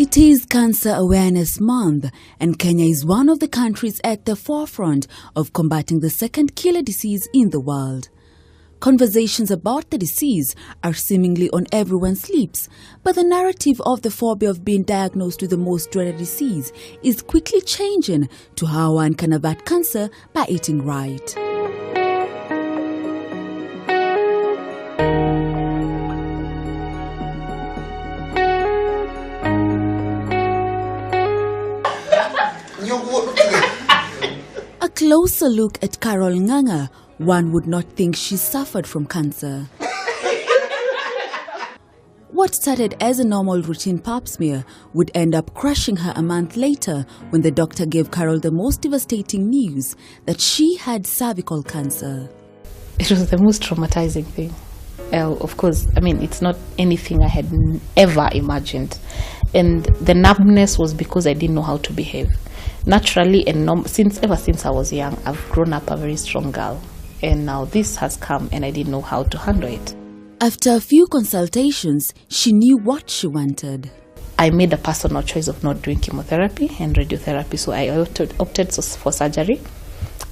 It is Cancer Awareness Month, and Kenya is one of the countries at the forefront of combating the second killer disease in the world. Conversations about the disease are seemingly on everyone's lips, but the narrative of the phobia of being diagnosed with the most dreaded disease is quickly changing to how one can avert cancer by eating right. A closer look at Carol Nganga, one would not think she suffered from cancer. What started as a normal routine pap smear would end up crushing her a month later when the doctor gave Carol the most devastating news that she had cervical cancer. It was the most traumatizing thing. Of course, it's not anything I had ever imagined. And the numbness was because I didn't know how to behave. Naturally, and ever since I was young, I've grown up a very strong girl. And now this has come and I didn't know how to handle it. After a few consultations, she knew what she wanted. I made a personal choice of not doing chemotherapy and radiotherapy, so I opted for surgery.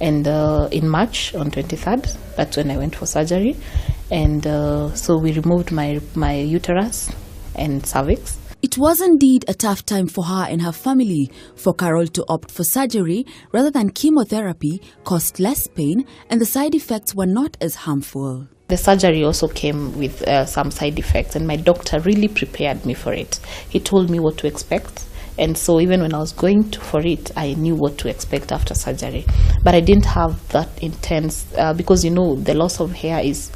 And in March, on 23rd, that's when I went for surgery. And so we removed my uterus and cervix. It was indeed a tough time for her and her family. For Carol to opt for surgery rather than chemotherapy caused less pain, and the side effects were not as harmful. The surgery also came with some side effects, and my doctor really prepared me for it. He told me what to expect, and so even when I was going for it, I knew what to expect after surgery. But I didn't have that intense, because the loss of hair is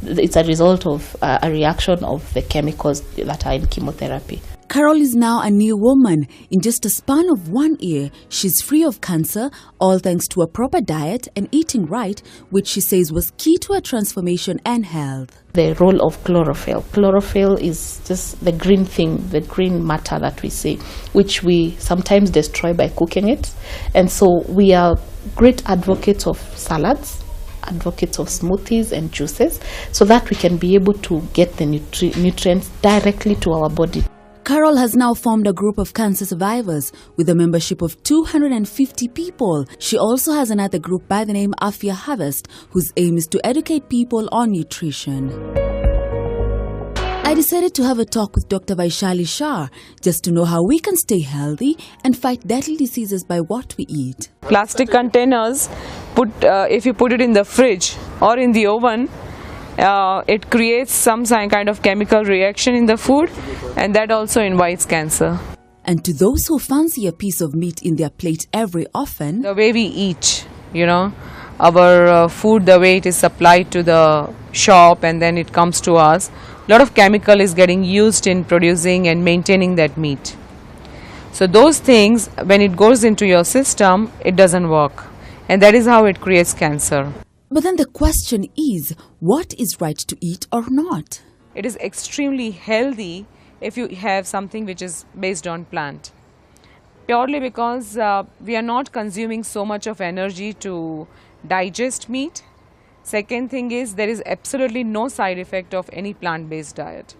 it's a result of a reaction of the chemicals that are in chemotherapy. Carol is now a new woman. In just a span of 1 year, she's free of cancer, all thanks to a proper diet and eating right, which she says was key to her transformation and health. The role of chlorophyll. Chlorophyll is just the green thing, the green matter that we see, which we sometimes destroy by cooking it. And so we are great advocates of salads, advocates of smoothies and juices, so that we can be able to get the nutrients directly to our body. Carol has now formed a group of cancer survivors with a membership of 250 people. She also has another group by the name Afya Harvest, whose aim is to educate people on nutrition. I decided to have a talk with Dr. Vaishali Shah just to know how we can stay healthy and fight deadly diseases by what we eat. Plastic containers, if you put it in the fridge or in the oven, it creates some kind of chemical reaction in the food, and that also invites cancer. And to those who fancy a piece of meat in their plate every often, the way we eat, our food, the way it is supplied to the shop and then it comes to us, a lot of chemical is getting used in producing and maintaining that meat. So those things, when it goes into your system, it doesn't work, and that is how it creates cancer. But then the question is, what is right to eat or not? It is extremely healthy if you have something which is based on plant. Purely because we are not consuming so much of energy to digest meat. Second thing is, there is absolutely no side effect of any plant-based diet.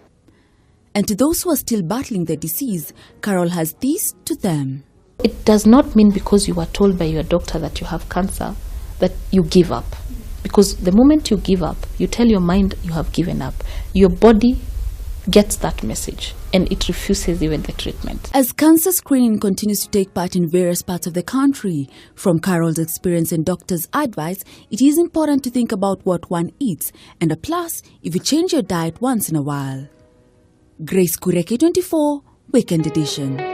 And to those who are still battling the disease, Carol has this to them. It does not mean because you are told by your doctor that you have cancer that you give up. Because the moment you give up, you tell your mind you have given up. Your body gets that message and it refuses even the treatment. As cancer screening continues to take part in various parts of the country, from Carol's experience and doctors' advice, it is important to think about what one eats, and a plus if you change your diet once in a while. Grace Kuria, K24, Weekend Edition.